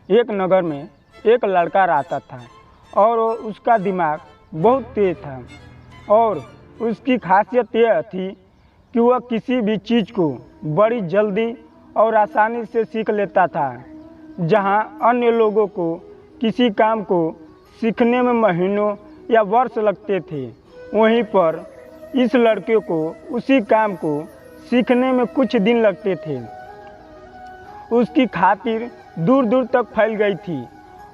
एक नगर में एक लड़का रहता था और उसका दिमाग बहुत तेज था और उसकी खासियत यह थी कि वह किसी भी चीज़ को बड़ी जल्दी और आसानी से सीख लेता था। जहां अन्य लोगों को किसी काम को सीखने में महीनों या वर्ष लगते थे, वहीं पर इस लड़के को उसी काम को सीखने में कुछ दिन लगते थे। उसकी खातिर दूर दूर तक फैल गई थी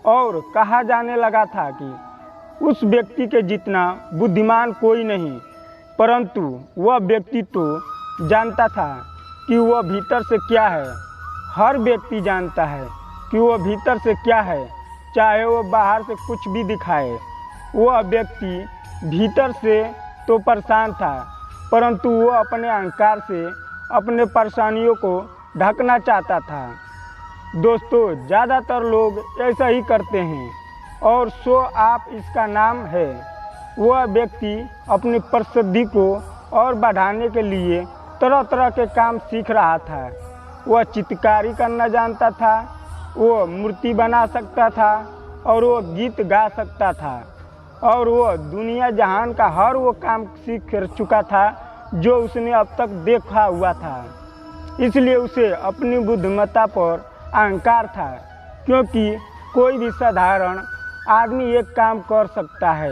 और कहा जाने लगा था कि उस व्यक्ति के जितना बुद्धिमान कोई नहीं, परंतु वह व्यक्ति तो जानता था कि वह भीतर से क्या है। हर व्यक्ति जानता है कि वह भीतर से क्या है, चाहे वह बाहर से कुछ भी दिखाए। वह व्यक्ति भीतर से तो परेशान था, परंतु वह अपने अहंकार से अपने परेशानियों को ढकना चाहता था। दोस्तों, ज़्यादातर लोग ऐसा ही करते हैं और शो ऑफ इसका नाम है। वह व्यक्ति अपनी प्रसिद्धि को और बढ़ाने के लिए तरह तरह के काम सीख रहा था। वह चित्रकारी करना जानता था, वह मूर्ति बना सकता था और वह गीत गा सकता था और वह दुनिया जहान का हर वो काम सीख चुका था जो उसने अब तक देखा हुआ था। इसलिए उसे अपनी बुद्धिमत्ता पर अहंकार था, क्योंकि कोई भी साधारण आदमी एक काम कर सकता है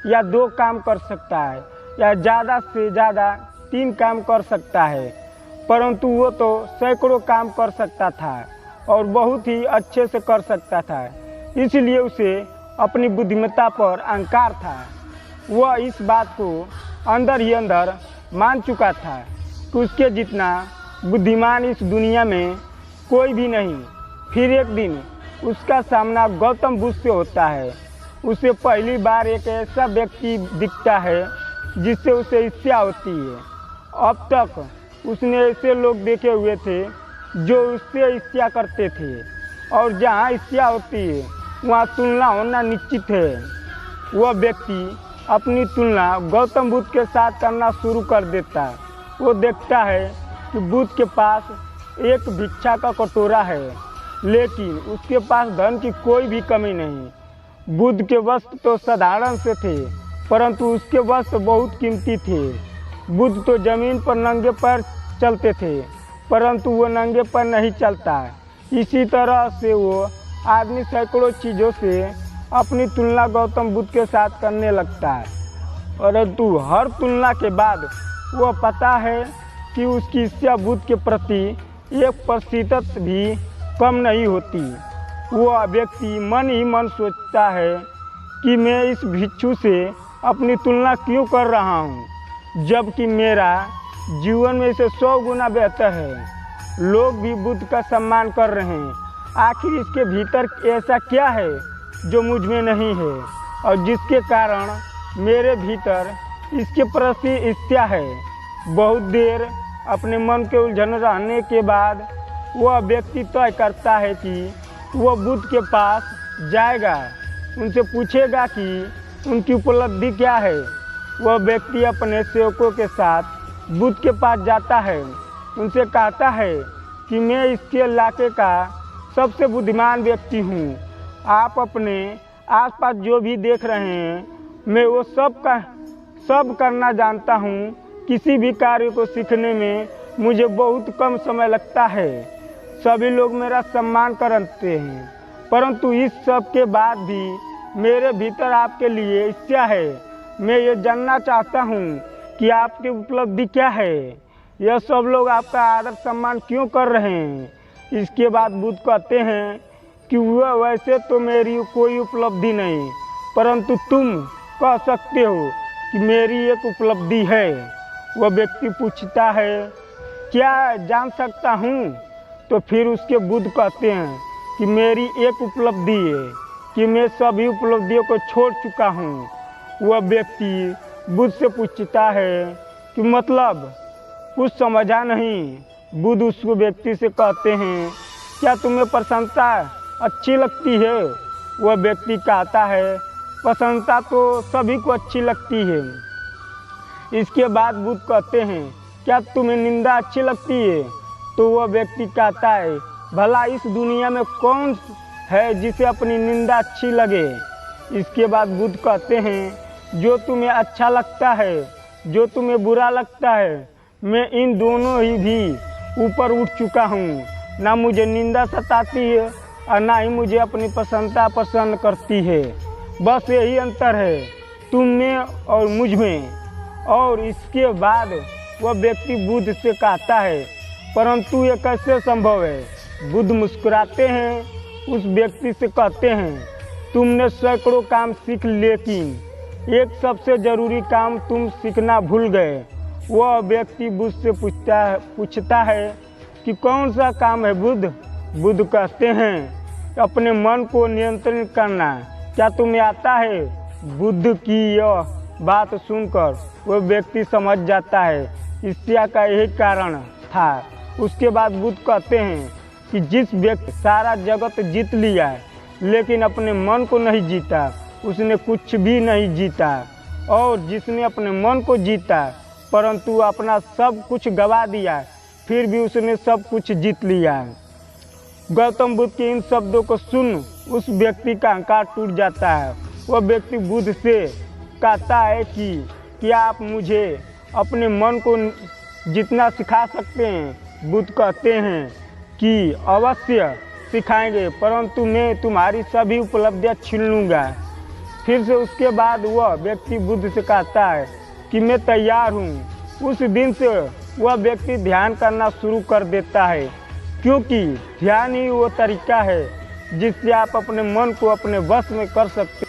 या दो काम कर सकता है या ज़्यादा से ज़्यादा 3 काम कर सकता है, परंतु वो तो सैकड़ों काम कर सकता था और बहुत ही अच्छे से कर सकता था। इसलिए उसे अपनी बुद्धिमत्ता पर अहंकार था। वह इस बात को अंदर ही अंदर मान चुका था कि उसके जितना बुद्धिमान इस दुनिया में कोई भी नहीं। फिर एक दिन उसका सामना गौतम बुद्ध से होता है। उसे पहली बार एक ऐसा व्यक्ति दिखता है जिससे उसे ईर्ष्या होती है। अब तक उसने ऐसे लोग देखे हुए थे जो उससे ईर्ष्या करते थे और जहाँ ईर्ष्या होती है वहाँ तुलना होना निश्चित है। वह व्यक्ति अपनी तुलना गौतम बुद्ध के साथ करना शुरू कर देता है। वो देखता है कि बुद्ध के पास एक भिक्षा का कटोरा है, लेकिन उसके पास धन की कोई भी कमी नहीं। बुद्ध के वस्त्र तो साधारण से थे, परंतु उसके वस्त्र बहुत कीमती थे। बुद्ध तो जमीन पर नंगे पैर चलते थे, परंतु वो नंगे पैर नहीं चलता। इसी तरह से वो आदमी सैकड़ों चीज़ों से अपनी तुलना गौतम बुद्ध के साथ करने लगता है, परंतु हर तुलना के बाद वह पता है कि उसकी ईर्ष्या बुद्ध के प्रति 1% भी कम नहीं होती। वह व्यक्ति मन ही मन सोचता है कि मैं इस भिक्षु से अपनी तुलना क्यों कर रहा हूँ, जबकि मेरा जीवन में इसे 100 गुना बेहतर है। लोग भी बुद्ध का सम्मान कर रहे हैं। आखिर इसके भीतर ऐसा क्या है जो मुझ में नहीं है और जिसके कारण मेरे भीतर इसके प्रति ईर्ष्या है। बहुत देर अपने मन के उलझन रहने के बाद वह व्यक्ति तय करता है कि वह बुद्ध के पास जाएगा, उनसे पूछेगा कि उनकी उपलब्धि क्या है। वह व्यक्ति अपने सेवकों के साथ बुद्ध के पास जाता है, उनसे कहता है कि मैं इसके इलाके का सबसे बुद्धिमान व्यक्ति हूँ। आप अपने आसपास जो भी देख रहे हैं, मैं वो सब करना जानता हूँ। किसी भी कार्य को सीखने में मुझे बहुत कम समय लगता है। सभी लोग मेरा सम्मान करते हैं, परंतु इस सब के बाद भी मेरे भीतर आपके लिए ईर्ष्या है। मैं ये जानना चाहता हूँ कि आपकी उपलब्धि क्या है। यह सब लोग आपका आदर सम्मान क्यों कर रहे हैं। इसके बाद बुद्ध कहते हैं कि वह वैसे तो मेरी कोई उपलब्धि नहीं, परंतु तुम कह सकते हो कि मेरी एक उपलब्धि है। वह व्यक्ति पूछता है, क्या जान सकता हूँ? तो फिर उसके बुद्ध कहते हैं कि मेरी एक उपलब्धि है कि मैं सभी उपलब्धियों को छोड़ चुका हूँ। वह व्यक्ति बुद्ध से पूछता है कि मतलब कुछ समझा नहीं। बुद्ध उस व्यक्ति से कहते हैं, क्या तुम्हें प्रशंसा अच्छी लगती है? वह व्यक्ति कहता है, प्रशंसा तो सभी को अच्छी लगती है। इसके बाद बुद्ध कहते हैं, क्या तुम्हें निंदा अच्छी लगती है? तो वह व्यक्ति कहता है, भला इस दुनिया में कौन है जिसे अपनी निंदा अच्छी लगे। इसके बाद बुद्ध कहते हैं, जो तुम्हें अच्छा लगता है, जो तुम्हें बुरा लगता है, मैं इन दोनों ही भी ऊपर उठ चुका हूँ। ना मुझे निंदा सताती है और ना ही मुझे अपनी प्रसन्नता पसंद करती है। बस यही अंतर है तुम में और मुझ में। और इसके बाद वह व्यक्ति बुद्ध से कहता है, परंतु ये कैसे संभव है? बुद्ध मुस्कुराते हैं, उस व्यक्ति से कहते हैं, तुमने सैकड़ों काम सीख, लेकिन एक सबसे ज़रूरी काम तुम सीखना भूल गए। वह व्यक्ति बुद्ध से पूछता है कि कौन सा काम है बुद्ध? बुद्ध कहते हैं, अपने मन को नियंत्रित करना। क्या तुम्हें आता है? बुद्ध की यह बात सुनकर वह व्यक्ति समझ जाता है ईर्ष्या का यही कारण था। उसके बाद बुद्ध कहते हैं कि जिस व्यक्ति सारा जगत जीत लिया लेकिन अपने मन को नहीं जीता, उसने कुछ भी नहीं जीता। और जिसने अपने मन को जीता परंतु अपना सब कुछ गवा दिया, फिर भी उसने सब कुछ जीत लिया। गौतम बुद्ध के इन शब्दों को सुन उस व्यक्ति का अहंकार टूट जाता है। वह व्यक्ति बुद्ध से कहता है कि क्या आप मुझे अपने मन को जितना सिखा सकते हैं? बुद्ध कहते हैं कि अवश्य सिखाएंगे, परंतु मैं तुम्हारी सभी उपलब्धियां छीन लूँगा। फिर से उसके बाद वह व्यक्ति बुद्ध से कहता है कि मैं तैयार हूँ। उस दिन से वह व्यक्ति ध्यान करना शुरू कर देता है, क्योंकि ध्यान ही वो तरीका है जिससे आप अपने मन को अपने वश में कर सकते हैं।